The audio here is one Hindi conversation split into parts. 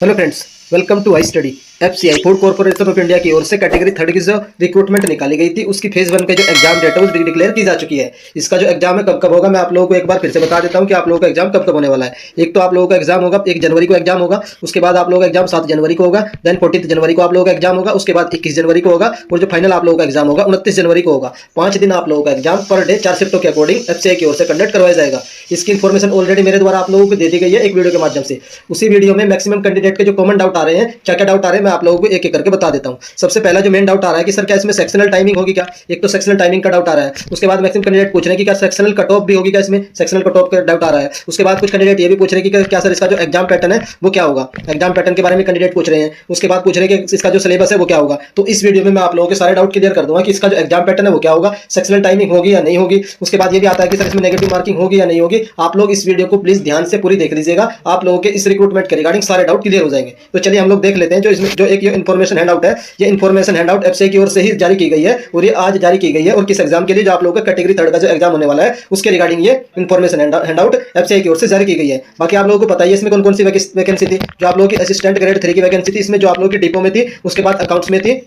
Hello friends, welcome to I study. FCI food corporation of India की ओर से कैटेगरी थर्ड की जो रिक्रूटमेंट निकाली गई थी उसकी फेज वन का जो एग्जाम डेट है वो डिक्लेयर की जा चुकी है। इसका जो एग्जाम है कब कब होगा मैं आप लोगों को एक बार फिर से बता देता हूं कि आप लोगों का एग्जाम कब कब होने वाला है। एक तो आप लोगों का एग्जाम होगा 1 जनवरी को एग्जाम होगा, उसके बाद आप लोगों का एग्जाम 7 जनवरी को होगा, देन 14 जनवरी को आप लोगों का एग्जाम होगा, उसके बाद 21 जनवरी को होगा और जो फाइनल आप लोगों का एग्जाम होगा 29 जनवरी को होगा। 5 दिन आप लोगों का एग्जाम पर डे 4 शिफ्टों के अकॉर्डिंग एफसीआई की ओर से कंडक्ट करवाया जाएगा। इसकी इन्फॉर्मेशन ऑलरेडी मेरे द्वारा आप लोगों को दे दी गई है एक वीडियो के माध्यम से। उसी वीडियो में मैक्सिमम कैंडिडेट के जो कॉमन डाउट आ रहे हैं, क्या क्या डाउट आ रहे हैं, मैं आप लोगों को एक एक करके बता देता हूं। सबसे पहला जो मेन डाउट आ रहा है कि सर क्या इसमें सेक्शनल टाइमिंग होगी क्या? एक तो सेक्शनल टाइमिंग का डाउट आ रहा है। उसके बाद मैक्सिमम कैंडिडेट पूछ रहे हैं कि क्या सेक्शनल कट ऑफ भी होगी क्या? इसमें सेक्शनल कट ऑफ का डाउट आ रहा है। उसके बाद कुछ कैंडिडेट ये भी पूछ रहे हैं कि क्या सर इसका जो एग्जाम पैटर्न है वो क्या होगा? एग्जाम पैटर्न के बारे में कैंडिडेट पूछ रहे हैं। उसके बाद पूछ रहे हैं कि इसका जो सिलेबस है वो क्या होगा। तो इस वीडियो में मैं आप लोगों के सारे डाउट क्लियर कर दूंगा कि इसका जो एग्जाम पैटर्न है वो क्या होगा, सेक्शनल टाइमिंग होगी या नहीं होगी। उसके बाद ये भी आता है कि सर इसमें नेगेटिव मार्किंग होगी या नहीं होगी। आप लोग इस वीडियो को प्लीज ध्यान से पूरी देख लीजिएगा, आप लोगों के इस रिक्रूटमेंट के रिगार्डिंग सारे डाउट क्लियर हो जाएंगे। तो चलिए हम लोग देख लेते हैं जो इसमें जो एक ये इन्फॉर्मेशन हैंडआउट है, ये इन्फॉर्मेशन हैंडआउट एफसीआई की ओर से ही जारी की गई है और ये आज जारी की गई है। और किस एग्जाम के लिए, जो आप लोगों का कैटेगरी थर्ड का जो एग्जाम होने वाला है उसके रिगार्डिंग ये इन्फॉर्मेशन हैंडआउट एफसीआई की ओर से जारी की गई है। बाकी आप लोगों को पता है इसमें कौन कौन सी वैकेंसी थी। जो आप लोगों की असिस्टेंट ग्रेड 3 की वैकेंसी थी, इसमें जो आप लोगों की डिपो में थी, उसके बाद अकाउंट्स में थी,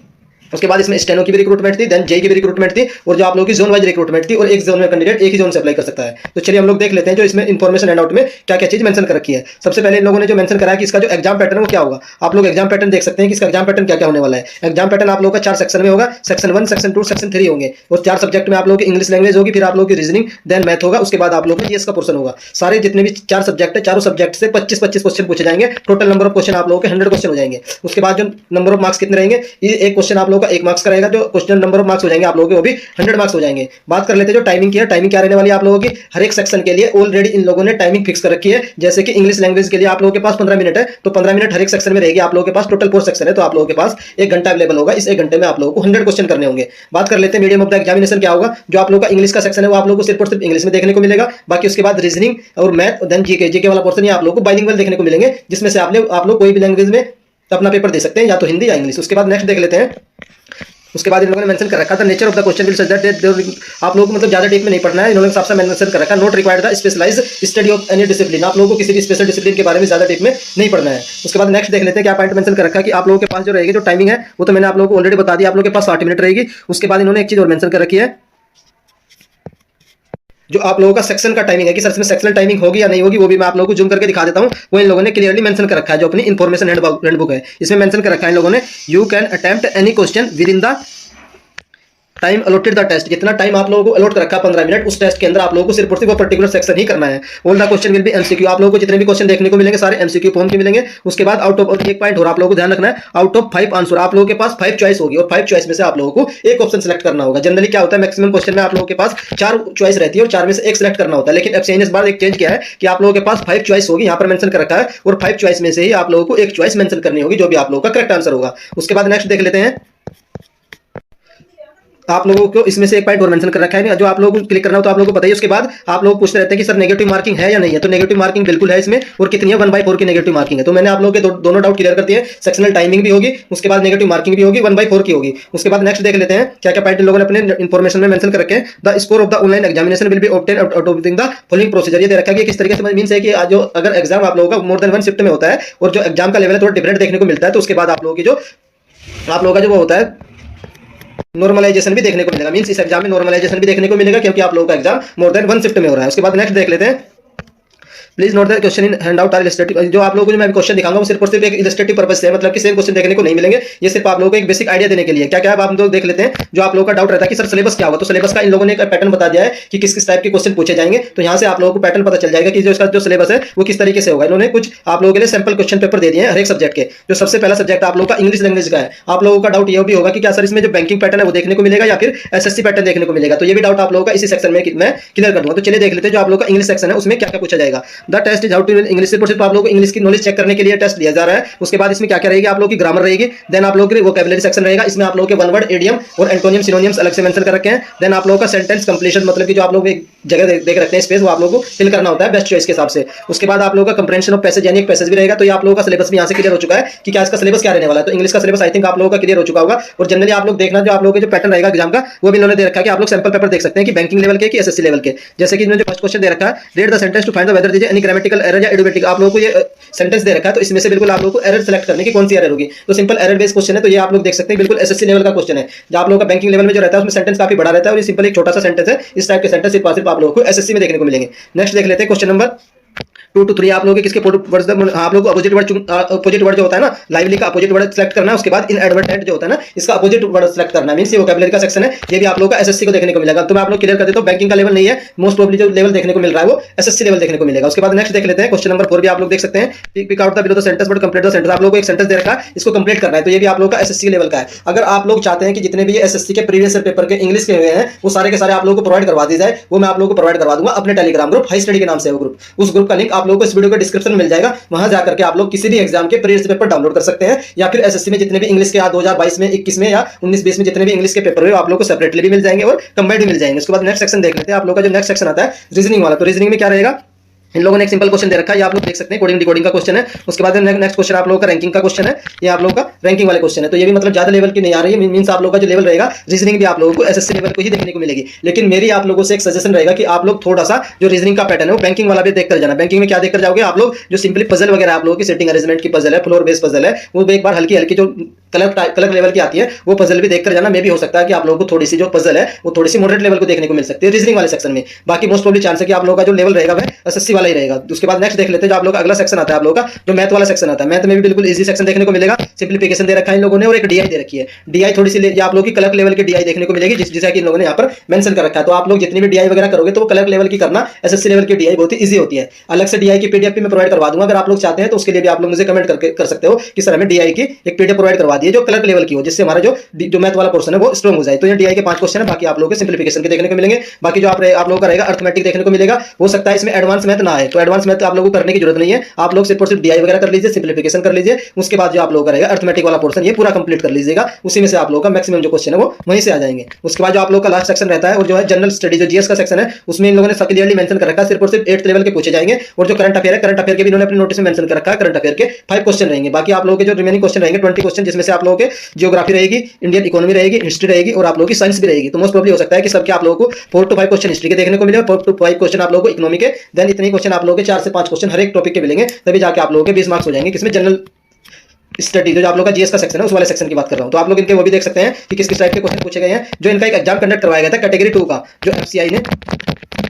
उसके बाद इसमें स्टेनो की भी रिक्रूटमेंट थी, देन जेई की भी रिक्रूटमेंट थी और जो आप लोगों की जोन वाइज रिक्रूटमेंट थी। और एक जोन में कैंडिडेट एक ही जोन से अप्लाई कर सकता है। तो चलिए हम लोग देख लेते हैं जो इसमें इन्फॉर्मेशन हैंडआउट में क्या क्या चीज मेंशन कर रखी है। सबसे पहले इन लोगों ने जो मेंशन करा है कि इसका जो एग्जाम पैटर्न वो क्या होगा। आप लोग एग्जाम पैटर्न देख सकते हैं कि इसका एग्जाम पैटर्न क्या क्या होने वाला है। एग्जाम पैटर्न आप लोगों का 4 सेक्शन में होगा। सेक्शन 1, सेक्शन 2, सेक्शन 3 होंगे और 4 सब्जेक्ट में आप लोगों की इंग्लिश लैंग्वेज होगी, फिर आप लोगों की रीजनिंग, देन मैथ होगा, उसके बाद आप लोगों का जीएस का पोर्शन होगा। सारे जितने भी 4 सब्जेक्ट है, चारों सब्जेक्ट से 25-25 क्वेश्चन पूछे जाएंगे। टोटल नंबर ऑफ क्वेश्चन आप लोगों के 100 क्वेश्चन हो जाएंगे। उसके बाद जो नंबर ऑफ मार्क्स कितने रहेंगे, ये एक क्वेश्चन आप लोगों का 1 मार्क्स का रहेगा। जो क्वेश्चन नंबर ऑफ मार्क्स हो जाएंगे आप लोगों के वो भी 100 मार्क्स हो जाएंगे। बात कर लेते हैं जो टाइमिंग की है। टाइमिंग क्या रहने वाली है आप लोगों की, हर एक सेक्शन के लिए ऑलरेडी इन लोगों ने टाइमिंग फिक्स कर रखी है। जैसे कि इंग्लिश लैंग्वेज के लिए आप लोगों के पास 15 मिनट है, तो 15 मिनट हर एक सेक्शन में रहेगी। आप लोगों के पास टोटल 4 सेक्शन है, तो आप लोगों के पास 1 घंटा अवेलेबल होगा। इस 1 घंटे में आप लोगों को 100 क्वेश्चन करने होंगे। बात कर लेते हैं मीडियम ऑफ द एग्जामिनेशन क्या होगा। जो आप लोगों का इंग्लिश का सेक्शन है वो आप लोगों को सिर्फ और सिर्फ इंग्लिश में देखने को मिलेगा। बाकी उसके बाद रीजनिंग और मैथ, देन जीके वाला पोर्शन आप लोगों को बाइलिंगुअल देखने को मिलेंगे, जिसमें से आप लोग कोई भी लैंग्वेज में अपना पेपर दे सकते हैं, या तो हिंदी या इंग्लिश। उसके बाद नेक्स्ट देख लेते हैं। उसके बाद इन लोगों ने मेंशन कर रखा था nature of the question will such that आप लोगों को मतलब ज्यादा डीप में नहीं पढ़ना है। इन्होंने साफ साफ मेंशन कर रखा, not required the specialize study of any discipline. आप लोगों को किसी भी स्पेशल डिसिप्लिन के बारे में ज्यादा डीप में नहीं पढ़ना है। उसके बाद नेक्स्ट देख लेते हैं क्या पॉइंट मेंशन कर रखा है कि आप लोगों के पास जो रहेगी जो टाइमिंग है वो तो मैंने आप लोगों को ऑलरेडी बता दिया, आप लोगों के पास 60 मिनट रहेगी। उसके बाद इन्होंने एक चीज और मेंशन कर रखी है, जो आप लोगों का सेक्शन का टाइमिंग है कि सर इसमें सेक्शनल टाइमिंग होगी या नहीं होगी, वो भी मैं आप लोगों को जूम करके दिखा देता हूं। वो इन लोगों ने क्लियरली मेंशन कर रखा है जो अपनी इन्फॉर्मेशन हैंडबुक है, इसमें मेंशन कर रखा है इन लोगों ने, you can attempt any question within the time allotted the test. जितना टाइम आप लोगों को अलॉट कर रखा है 15 मिनट, उस टेस्ट के अंदर आप लोगों को सिर्फ और सिर्फ वो पर्टिकुलर सेक्शन ही करना है। All the question will be MCQ. आप लोगों को जितने भी क्वेश्चन देखने को मिलेंगे सारे एमसीक्यू फॉर्म के मिलेंगे। उसके बाद आउट ऑफ एक पॉइंट और आप लोगों को ध्यान रखना है, आउट ऑफ 5 आंसर आप लोगों के पास 5 चॉइस होगी और 5 चॉइस में से आप लोगों को एक ऑप्शन सेलेक्ट करना होगा। जनरली क्या होता है, मैक्सिमम क्वेश्चन में आप लोगों के पास 4 चॉइस रहती है और 4 में से एक सेलेक्ट करना होता है। लेकिन एफसीआई ने इस बार एक चेंज किया है कि आप लोगों के पास 5 चॉइस होगी, यहाँ पर मेंशन कर रखा है, और 5 चॉइस में से ही आप लोगों को एक चॉइस मेंशन करनी होगी जो भी आप लोगों का करेक्ट आंसर होगा। उसके बाद नेक्स्ट देख लेते हैं। आप लोगों को इसमें से एक पॉइंट और मेंशन कर रखा है जो आप लोगों को क्लिक करना हो तो आप लोगों को बताइए। उसके बाद आप लोग पूछते रहते हैं कि सर नेगेटिव मार्किंग है या नहीं है, तो नेगेटिव मार्किंग बिल्कुल है इसमें, और कितनी है 1/4 की नेगेटिव मार्किंग है। तो मैंने आप लोगों के दोनों डाउट क्लियर कर दिए। सेक्शनल टाइमिंग भी होगी, उसके बाद नेगेटिव मार्किंग भी होगी, 1/4 की होगी। उसके बाद नेक्स्ट देख लेते हैं क्या क्या पॉइंट इन लोगों ने अपने इन्फॉर्मेशन में मेंशन कर रखे हैं। The score of the online examination will be obtain out of the following procedure. ये दे रखा है कि किस तरीके से मींस है कि जो अगर एग्जाम आप लोगों का मोर देन 1 शिफ्ट में होता है और जो एग्जाम का लेवल है थोड़ा डिफरेंट देखने को मिलता है, तो उसके बाद आप लोगों की जो आप लोगों का जो वो होता है नॉर्मलाइजेशन भी देखने को मिलेगा। मींस इस एग्जाम में नॉर्मलाइजेशन भी देखने को मिलेगा क्योंकि आप लोगों का एग्जाम मोर देन 1 शिफ्ट में हो रहा है। उसके बाद नेक्स्ट देख लेते हैं। Please note the question in handout are illustrative. जो आप लोगों को जो मैं क्वेश्चन दिखाऊंगा वो सिर्फ और सिर्फ एक इलस्ट्रेटिव पर्पस से है, मतलब कि सेम क्वेश्चन देखने को नहीं मिलेंगे। ये सिर्फ आप लोगों को एक बेसिक आइडिया देने के लिए। क्या क्या आप लोग देख लेते हैं। जो आप लोगों का डाउट रहता है कि सर सिलेबस क्या होगा, तो सिलेबस का इन लोगों ने एक पैटर्न बता दिया है कि किस किस टाइप के क्वेश्चन पूछे जाएंगे। तो यहाँ से आप लोगों को पैटर्न पता चल जाएगा कि जो इसका जो सिलेबस है वो किस तरीके से होगा। इन्होंने कुछ आप लोगों के लिए सैंपल क्वेश्चन पेपर दे दिए हैं हर एक सब्जेक्ट के। जो सबसे पहला सब्जेक्ट आप लोगों का इंग्लिश लैंग्वेज का है। आप लोगों का डाउट ये भी होगा कि क्या सर इसमें जो बैंकिंग पैटर्न है वो देखने को मिलेगा या फिर एसएससी पैटर्न देखने को मिलेगा। तो ये भी डाउट आप लोगों का इसी सेक्शन में मैं क्लियर कर दूंगा। तो चलिए देख लेते हैं जो आप लोगों का इंग्लिश सेक्शन है उसमें क्या क्या पूछा जाएगा। The test is how to English. सिर्फ आप लोगों को इंग्लिश की नॉलेज चेक करने के लिए टेस्ट दिया जा रहा है। उसके बाद इसमें क्या क्या रहेगी, आप लोगों की ग्रामर रहेगी, देन आप लोगों की वोकैबुलरी सेक्शन रहेगा। इसमें आप लोगों के वन वर्ड, एडियम और एंटोनियम सिनोनियम्स अलग से मेंशन कर रखे हैं। देन आप लोगों का सेंटेंस कंप्लीशन, मतलब कि जो आप लोग एक जगह देख रखते हैं स्पेस, वो आप लोगों को फिल करना होता है बेस्ट चॉइस के हिसाब से। उसके बाद आप लोगों का कंप्रेंशन ऑफ पैसेज यानी एक पैसेज भी रहेगा। तो ये आप लोगों का सिलेबस भी यहाँ से क्लियर हो चुका है कि क्या इसका सिलेबस क्या रहने वाला है। तो इंग्लिश का सिलेबस आई थिंक आप लोगों का क्लियर हो चुका होगा। और जनरली आप लोग देखना जो आप लोगों के जो पैटर्न रहेगा एग्जाम का वो भी इन्होंने दे रखा है कि आप लोग सैंपल पेपर देख सकते हैं कि बैंकिंग लेवल के कि एसएससी लेवल के। जैसे कि इन्होंने जो फर्स्ट क्वेश्चन दे रखा है, read the sentence to find the whether this यानी ग्रामेटिकल एरर या इडियोमेटिक आप लोगों को ये सेंटेंस दे रखा है, तो इसमें से बिल्कुल आप लोगों को एरर सेलेक्ट करने की कौन सी एरर होगी। तो सिंपल एरर बेस्ड क्वेश्चन है, तो ये आप लोग देख सकते हैं बिल्कुल एसएससी लेवल का क्वेश्चन है। जो आप लोगों का बैंकिंग लेवल में जो रहता है उसमें सेंटेंस काफी बड़ा रहता है और ये सिंपल एक छोटा सा सेंटेंस है। इस टाइप के सेंटेंस सिर्फ आप लोगों को एसएससी में देखने को मिलेंगे। नेक्स्ट देख लेते हैं क्वेश्चन नंबर 2 to 3 आप लोगों के किसके वर्ड, आप लोग अपोजिट वर्ड जो होता है ना, लाइवली का अपोजिट वर्ड सेलेक्ट करना है। उसके बाद इनएडवर्टेंट जो होता है ना, इसका अपोजिट वर्ड सेलेक्ट करना है। मींस ये वोकैबुलरी का सेक्शन है, ये भी आप लोगों का एसएससी को देखने को मिलेगा। तो मैं आप लोग क्लियर कर देता हूं, बैंकिंग का लेवल नहीं है, मोस्ट प्रोबब्ली जो लेवल देखने को मिल रहा है वो एसएससी लेवल देखने को मिलेगा। उसके बाद नेक्स्ट देख लेते हैं क्वेश्चन नंबर 4 भी आप लोग देख सकते हैं, pick out the below the sentence but complete the sentence. आप लोगों को एक सेंटेंस दे रखा है, इसको कंप्लीट करना है, तो ये भी आप लोगों का एसएससी लेवल का है। अगर आप लोग चाहते हैं कि जितने भी एसएससी के प्रीवियस ईयर पेपर के इंग्लिश के हुए हैं वो सारे के सारे आप लोगों को प्रोवाइड करवा दी जाए, वो मैं आप लोगों को प्रोवाइड करवा दूंगा अपने टेलीग्राम ग्रुप हाई स्टडी के नाम से है वो ग्रुप। उस ग्रुप का लिंक आप लोगों को इस वीडियो के डिस्क्रिप्शन में मिल जाएगा, वहां जाकर के आप लोग किसी भी एग्जाम के प्रीवियस पेपर डाउनलोड कर सकते हैं, या फिर एसएससी में जितने भी इंग्लिश के 2022 में 21 में या 19-20 में जितने भी इंग्लिश के पेपर हुए आप लोग को सेपरेटली भी मिल जाएंगे और कंबाइंड भी मिल जाएंगे। उसके बाद नेक्स्ट सेक्शन देख लेते हैं। आप लोग का जो नेक्स्ट सेक्शन आता है रीजनिंग वाला, तो रीजनिंग में क्या रहेगा, इन लोगों ने एक सिंपल क्वेश्चन दे रखा है, ये आप लोग देख सकते हैं, कोडिंग डिकोडिंग का क्वेश्चन है। उसके बाद नेक्स्ट क्वेश्चन आप लोगों का रैंकिंग का क्वेश्चन है, ये आप लोगों का रैंकिंग वाले क्वेश्चन है। तो ये भी मतलब ज्यादा लेवल की नहीं आ रही है, मींस आप लोगों का जो लेवल रहेगा रीजनिंग भी आप लोगों को एसएससी लेवल को ही देखने को मिलेगी। लेकिन मेरी आप लोगों से एक सजेशन रहेगा कि आप लोग थोड़ा सा जो रीजनिंग का पैटर्न है वो बैंकिंग वाला भी देखकर जाना। बैंकिंग में क्या देखकर जाओगे आप लोग, जो सिंपली पजल वगैरह आप लोगों की सेटिंग अरेंजमेंट की पजल है, फ्लोर बेस्ड पजल है, वो एक बार हल्की हल्की जो कलर लेवल की आती है वो पजल भी देखकर जाना। मे भी हो सकता है कि आप लोगों को थोड़ी सी जो पजल है वो थोड़ी सी मॉडरेट लेवल को देखने को मिल सकती है रीजनिंग वाले सेक्शन में। बाकी मोस्ट प्रोबब्ली चांस है कि आप लोगों का जो लेवल रहेगा वह एसएससी वाला ही रहेगा। उसके बाद नेक्स्ट देख लेते हैं, जो आप लोग का अगला सेक्शन आता है आप लोगों का जो मैथ वाला सेक्शन आता है। मैथ में भी बिल्कुल इजी सेक्शन देखने को मिलेगा, सिंप्लीफिकेशन दे रखा है इन लोगों ने और एक डीआई दे रखी है। डीआई थोड़ी सी आप लोगों की कलर लेवल की डीआई देखने को मिलेगी, जिसे कि इन लोगों ने यहाँ पर मेंशन कर रखा है। तो आप लोग जितनी भी डीआई वगैरह करोगे तो वो कलर लेवल की करना, एसएससी लेवल की डीआई बहुत ही ईजी होती है। अलग से डीआई की पीडीएफ मैं प्रोवाइड करवा दूंगा, अगर आप लोग चाहते हैं तो उसके लिए भी आप लोग मुझे कमेंट कर सकते हो कि सर हमें डीआई की एक पीडीएफ प्रोवाइड करवा दी है जो कलर लेवल की हो, जिससे हमारा जो मैथ वाला पोर्शन है वो स्ट्रांग हो जाए। तो ये डीआई के 5 क्वेश्चन है, बाकी आप लोगों के सिंप्लीफिकेशन के देखने को मिलेंगे। बाकी जो आप लोगों का रहेगा अर्थमेटिक देखने को मिलेगा। हो सकता है इसमें एडवांस मैथ ना आए, तो एडवांस मैथ आप लोगों को करने की जरूरत नहीं है, आप लोग सिर्फ और सिर्फ डीआई वगैरह कर लीजिए, सिंप्लीफिकेशन कर लीजिए। उसके बाद जो आप लोगों का रहेगा अर्थमेटिक वाला पोर्शन ये पूरा कंप्लीट कर लीजिएगा, उसी में से आप लोगों का मैक्सिमम जो क्वेश्चन है वो वहीं से आ जाएंगे। उसके बाद जो आप लोगों का लास्ट सेक्शन रहता है और जो है जनरल स्टडी जो जीएस का सेक्शन है, उसमें इन लोगों ने क्लियरली मेंशन कर रखा है सिर्फ और सिर्फ 8th लेवल के पूछे जाएंगे। और जो करंट अफेयर है, करंट अफेयर के भी इन्होंने अपने नोटिस में मेंशन कर रखा है, करंट अफेयर के 5 क्वेश्चन रहेंगे। बाकी आप लोगों के जो रिमेनिंग क्वेश्चन रहेंगे 20 क्वेश्चन, जिसमें से आप लोगों के जियोग्राफी रहेगी, इंडियन इकोनॉमी रहेगी, हिस्ट्री रहेगी और आप लोगों की साइंस भी रहेगी। तो मोस्ट प्रोबब्ली हो सकता है कि सबके आप लोगों को 4 to 5 क्वेश्चन हिस्ट्री के देखने को मिले, 4 to 5 क्वेश्चन आप लोगों को इकोनॉमी के, देन इतने क्वेश्चन आप लोगों के 4 से 5 क्वेश्चन हर एक टॉपिक के मिलेंगे, तभी जाके आप लोगों के 20 मार्क्स हो जाएंगे। किसमें जनरल स्टडी जो आप लोग का जीएस का सेक्शन है उस वाले सेक्शन की बात कर रहा हूं। तो आप लोग इनके वो भी देख सकते हैं कि किस किस टाइप के क्वेश्चन पूछे गए हैं। जो इनका एक एग्जाम कंडक्ट करवाया गया था कैटेगरी 2 का, जो एफसीआई ने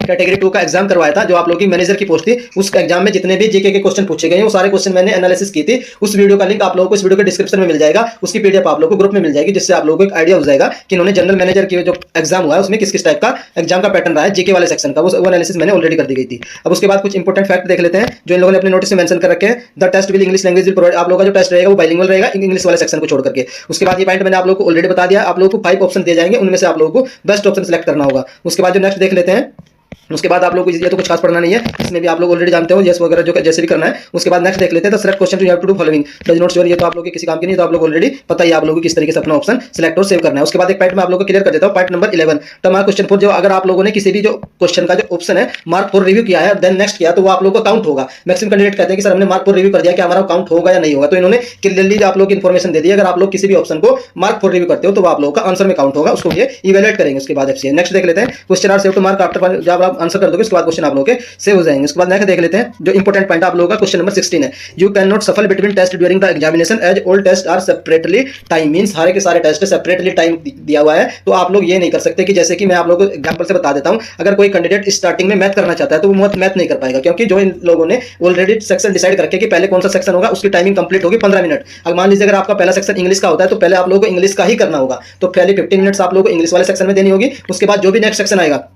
कैटेगरी 2 का एग्जाम करवाया था, जो आप लोग की मैनेजर की पोस्ट थी, उस एग्जाम में जितने भी जीके के क्वेश्चन पूछे गए हैं वो सारे क्वेश्चन मैंने एनालिसिस की थी। उस वीडियो का लिंक आप लोगों को इस वीडियो के डिस्क्रिप्शन में मिल जाएगा, उसकी पीडीएफ आप लोगों को ग्रुप में मिल जाएगी, जिससे आप लोगों को एक आइडिया हो जाएगा कि इन्होंने जनरल मैनेजर की जो एग्जाम हुआ है उसमें किस किस टाइप का एग्जाम का पैटर्न रहा है जीके वाले सेक्शन का, वो एनालिसिस मैंने ऑलरेडी कर दी गई थी। अब उसके बाद कुछ इंपॉर्टेंट फैक्ट देख लेते हैं जो इन लोगों ने अपने नोटिस में मेंशन कर रखे हैं। The test will English language will provide, आप लोगों का जो टेस्ट रहेगा वो बाइलिंगुअल रहेगा इंग्लिश वाले सेक्शन को छोड़ करके। उसके बाद ये पॉइंट मैंने आप लोगों को ऑलरेडी बता दिया, आप लोगों को 5 ऑप्शन दिए जाएंगे, उनमें से आप लोगों को बेस्ट ऑप्शन सेलेक्ट करना होगा। उसके बाद जो नेक्स्ट देख लेते हैं, उसके बाद आप लोग को ये तो कुछ खास पढ़ना नहीं है, इसमें भी आप लोग ऑलरेडी जानते हो यस वगैरह जो जैसे भी करना है। उसके बाद नेक्स्ट देख लेते हैं, तो select question you have to do following does not sure, ये तो आप लोग के किसी काम की नहीं, तो आप लोग ऑलरेडी पता ही आप लोगों को किस तरीके से अपना ऑप्शन सिलेक्ट और सेव करना है। उसके बाद एक पॉइंट मैं आप लोगों को क्लियर कर देता हूं, पॉइंट नंबर 11 तो हमारा क्वेश्चन फॉर, जो अगर आप लोगों ने किसी भी जो क्वेश्चन का जो ऑप्शन है मार्क फॉर रिव्यू किया है देन नेक्स्ट किया, तो वो आप लोगों को काउंट होगा। मैक्सिमम कैंडिडेट कहते हैं कि सर हमने मार्क फॉर रिव्यू कर दिया, कि हमारा काउंट होगा या नहीं होगा, तो इन्होंने क्लियरली आप लोग इन्फॉर्मेशन दे दी, अगर आप लोग किसी भी ऑप्शन को मार्क फॉर रिव्यू करते हो तो वो आप लोगों का आंसर में काउंट होगा, उसको ये इवैल्यूएट करेंगे। उसके बाद एफसीआई नेक्स्ट देख लेते हैं, question are save to mark after, जब आप आंसर कर दोगे उसके बाद क्वेश्चन आप लोगों के सेव हो जाएंगे। उसके बाद नेक्स्ट देख लेते हैं, जो इंपॉर्टेंट पॉइंट आप लोगों का क्वेश्चन नंबर 16 है, you can not shuffle between test during the examination as all test are separately time, means सारे के सारे टेस्ट सेपरेटली टाइम दिया हुआ है, तो आप लोग ये नहीं कर सकते कि जैसे कि मैं आप लोगों को एग्जांपल से बता देता हूं, अगर कोई कैंडिडेट स्टार्टिंग में मैथ करना चाहता है तो वो मैथ नहीं कर पाएगा, क्योंकि जो इन लोगों ने ऑलरेडी सेक्शन डिसाइड करके कि पहले कौन सा सेक्शन होगा उसकी टाइमिंग कंप्लीट होगी 15 मिनट। अगर मान लीजिए अगर आपका पहला सेक्शन इंग्लिश का होता है तो पहले आप लोगों को इंग्लिश का ही करना होगा, तो पहले 15 मिनट्स आप लोगों को इंग्लिश वाले सेक्शन में देनी होगी। उसके बाद जो भी नेक्स्ट सेक्शन आएगा,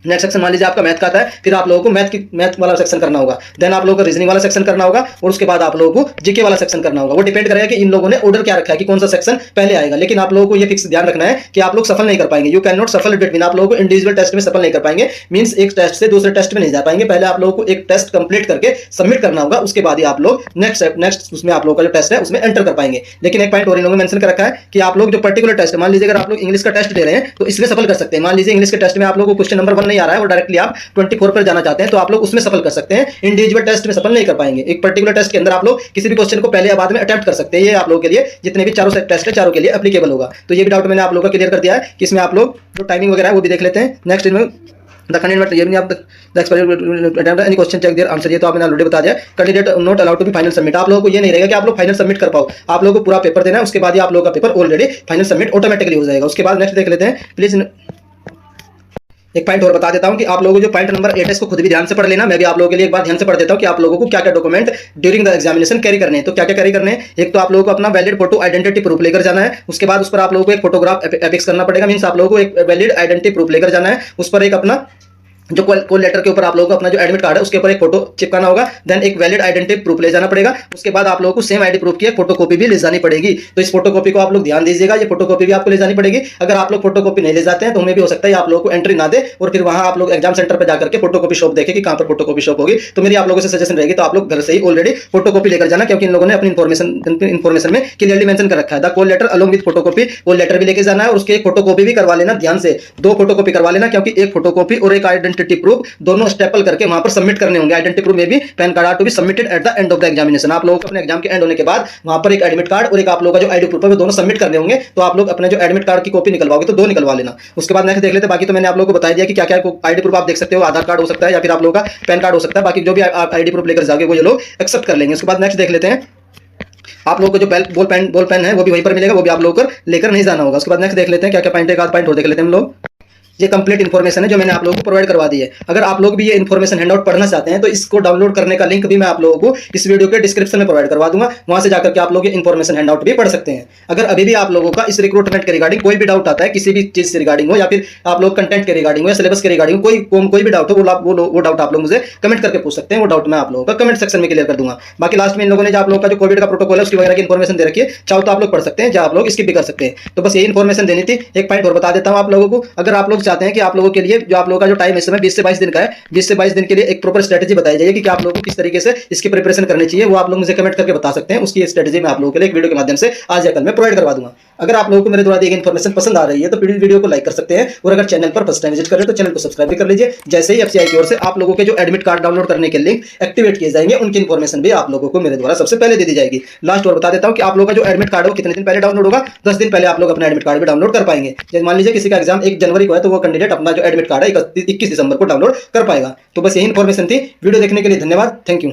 नेक्स्ट सेक्शन मान लीजिए आपका मैथ का आता है, फिर आप लोगों को मैथ वाला सेक्शन करना होगा, देन आप लोगों को रीजनिंग वाला सेक्शन करना होगा, और उसके बाद आप लोगों को जीके वाला सेक्शन करना होगा। वो डिपेंड करेगा कि इन लोगों ने ऑर्डर क्या रखा है कि कौन सा सेक्शन पहले आएगा। लेकिन आप लोगों को ये फिक्स ध्यान रखना है कि आप लोग सफल नहीं कर पाएंगे, you can not shuffle between, आप लोगों को इंडिविजुअल टेस्ट में सफल नहीं कर पाएंगे, मींस एक टेस्ट से दूसरे टेस्ट में नहीं जा पाएंगे। पहले आप लोगों को एक टेस्ट कंप्लीट करके सबमिट करना होगा, उसके बाद ही आप लोग नेक्स्ट उसमें आप लोगों का जो टेस्ट है उसमें एंटर कर पाएंगे। लेकिन एक पॉइंट और इन लोगों ने मेंशन कर रखा है कि आप लोग जो पर्टिकुलर टेस्ट, मान लीजिए अगर आप लोग इंग्लिश का टेस्ट दे रहे हैं तो इसमें सफल कर सकते हैं। मान लीजिए इंग्लिश के टेस्ट में आप लोगों को क्वेश्चन नंबर 1 नहीं आ रहा है और डायरेक्टली आप 24 पर जाना चाहते हैं, तो आप लोग उसमें सफल कर सकते हैं, इंडिविजुअल टेस्ट में सफल नहीं कर पाएंगे। एक पर्टिकुलर टेस्ट के अंदर आप लोग किसी भी क्वेश्चन को पहले या बाद में अटेम्प्ट कर सकते हैं, ये आप लोगों के लिए जितने भी चारों टेस्ट है चारों के लिए एप्लीकेबल होगा। तो ये भी डाउट मैंने आप लोगों का क्लियर कर दिया है कि इसमें आप लोग जो टाइमिंग वगैरह है वो भी देख लेते हैं। नेक्स्ट इनमें द कैंडिडेट ये नहीं आप the expiry any question check there answer, ये तो आपने ऑलरेडी बता दिया। Candidate not allowed to be final submit, आप लोगों को ये नहीं रहेगा कि आप लोग फाइनल सबमिट कर पाओ, आप लोगों को पूरा पेपर देना है, उसके बाद ही आप लोगों का paper already final submit automatically हो जाएगा। उसके बाद नेक्स्ट देख लेते हैं प्लीज। एक पॉइंट और बता देता हूं कि आप लोगों को जो पॉइंट नंबर 8 है इसको खुद भी ध्यान से पढ़ लेना, मैं भी आप लोगों के लिए एक बार ध्यान से पढ़ देता हूं कि आप लोगों को क्या क्या document during the examination carry करने हैं। तो क्या क्या कैरी करने हैं, एक तो आप लोगों को अपना वैलिड फोटो आइडेंटिटी प्रूफ लेकर जाना है, उसके बाद उस पर आप लोगों को एक फोटोग्राफ एफिक्स करना पड़ेगा, मींस आप लोगों को एक वैलिड आइडेंटिटी प्रूफ लेकर जाना है, उस पर एक अपना जो कॉल लेटर के ऊपर आप लोगों को अपना जो एडमिट कार्ड है उसके ऊपर एक फोटो चिपकाना होगा, देन एक वैलिड आइडेंटिटी प्रूफ ले जाना पड़ेगा, उसके बाद आप लोगों को सेम आईडी प्रूफ की एक फोटोकॉपी भी ले जानी पड़ेगी। तो इस फोटोकॉपी को आप लोग ध्यान दीजिएगा, ये फोटोकॉपी भी आपको ले जानी पड़ेगी। अगर आप लोग फोटोकॉपी नहीं ले जाते हैं तो उन्हें भी हो सकता है आप लोगों को एंट्री ना दे और फिर वहां आप लोग एग्जाम सेंटर पर जाकर के फोटोकॉपी शॉप देखें कि कहां पर फोटोकॉपी शॉप होगी। तो मेरी आप लोगों से सजेशन रहेगी तो आप लोग घर से ही ऑलरेडी फोटोकॉपी लेकर जाना, क्योंकि इन लोगों ने अपनी इन्फॉर्मेशन में क्लियरली मेंशन कर रखा है the call letter along with photocopy, call letter भी लेके जाना है और उसकी एक फोटोकॉपी भी करवा लेना, ध्यान से 2 फोटोकॉपी करवा लेना, क्योंकि एक फोटोकॉपी और एक आइडेंटिटी प्रूफ दोनों स्टेपल करके वहां पर सबमिट करने होंगे। आइडेंटिटी प्रूफ में भी PAN card are to be submitted at the end of the examination, आप लोगों को अपने एग्जाम के एंड होने के बाद वहां पर एक एडमिट कार्ड और एक आप लोगों का जो आईडी प्रूफ है वो दोनों सबमिट करने होंगे। तो आप लोग अपने जो एडमिट कार्ड की कॉपी निकलवाओगे तो 2 निकलवा लेना। उसके बाद नेक्स्ट देख लेते हैं, बाकी तो मैंने आप लोगों को बता दिया कि क्या क्या आईडी प्रूफ आप देख सकते हो, आधार कार्ड हो सकता है या फिर आप लोगों का पैन कार्ड हो सकता है, बाकी जो भी आप आईडी प्रूफ लेकर जाओगे वो ये लोग एक्सेप्ट कर लेंगे। उसके बाद नेक्स्ट देख लेते हैं, आप लोगों को जो बॉल पेन है वो भी वहीं पर मिलेगा, वो भी आप लोगों को लेकर नहीं जाना होगा। उसके बाद नेक्स्ट देख लेते हैं क्या क्या पॉइंट, एक आध पॉइंट और देख लेते हैं हम लोग। ये कंप्लीट इन्फॉर्मेशन है जो मैंने आप लोगों को प्रोवाइड करवा दी है। अगर आप लोग भी ये इन्फॉर्मेशन हैंडआउट पढ़ना चाहते हैं तो इसको डाउनलोड करने का लिंक भी मैं आप लोगों को इस वीडियो के डिस्क्रिप्शन में प्रोवाइड करवा दूंगा, वहां से जाकर के आप लोग ये इन्फॉर्मेशन हैंडआउट भी पढ़ सकते हैं। अगर अभी भी आप लोगों का इस रिक्रूटमेंट के रिगार्डिंग कोई भी डाउट आता है, किसी भी चीज से रिगार्डिंग हो या फिर आप लोग कंटेंट के रिगार्डिंग हो या सिलेबस के रिगार्डिंग कोई भी डाउट हो, वो डाउट आप लोग मुझे कमेंट करके पूछ सकते हैं, वो डाउट मैं आप लोगों का कमेंट सेक्शन में क्लियर कर दूंगा। बाकी लास्ट में इन लोगों ने जो आप लोगों का जो कोविड का प्रोटोकॉल है उसकी वगैरह की इन्फॉर्मेशन दे रखी है, चाहो तो आप लोग पढ़ सकते हैं, चाहे आप लोग स्किप भी कर सकते हैं। तो बस ये इन्फॉर्मेशन देनी थी। एक पॉइंट और बता देता हूं आप लोगों को, अगर आप लोग चाहते हैं कि आप लोगों के लिए जो आप लोगों का जो टाइम इस समय 20 से 22 दिन का है, 20 से 22 दिन के लिए एक प्रॉपर स्ट्रेटजी बताई जाएगी कि आप लोगों को किस तरीके से इसकी प्रिपरेशन करनी चाहिए, वो आप लोग मुझे कमेंट करके बता सकते हैं। उसकी स्ट्रेटजी मैं आप लोगों के लिए एक वीडियो के माध्यम से आज या कल में प्रोवाइड करवा दूंगा। अगर आप लोगों को मेरे द्वारा दी गई इन्फॉर्मेशन पसंद आ रही है तो प्लीज वीडियो को लाइक कर सकते हैं, और अगर चैनल पर फर्स्ट टाइम विजिट करें तो चैनल को सब्सक्राइब भी कर लीजिए। जैसे ही एफसीआई की ओर से आप लोगों के जो एडमिट कार्ड डाउनलोड करने के लिंक एक्टिवेट किए जाएंगे उनकी इन्फॉर्मेशन भी आप लोगों को मेरे द्वारा सबसे पहले दे दी जाएगी। लास्ट और बता देता हूं कि आप लोगों का जो एडमिट कार्ड है वो कितने दिन पहले डाउनलोड होगा, 10 दिन पहले आप लोग अपना एडमिट कार्ड भी डाउनलोड कर पाएंगे। जैसे मान लीजिए किसी का एग्जाम 1 जनवरी को है तो वो कैंडिडेट अपना जो एडमिट कार्ड है 21 दिसंबर को डाउनलोड कर पाएगा। तो बस यही इन्फॉर्मेशन थी। वीडियो देखने के लिए धन्यवाद, थैंक यू।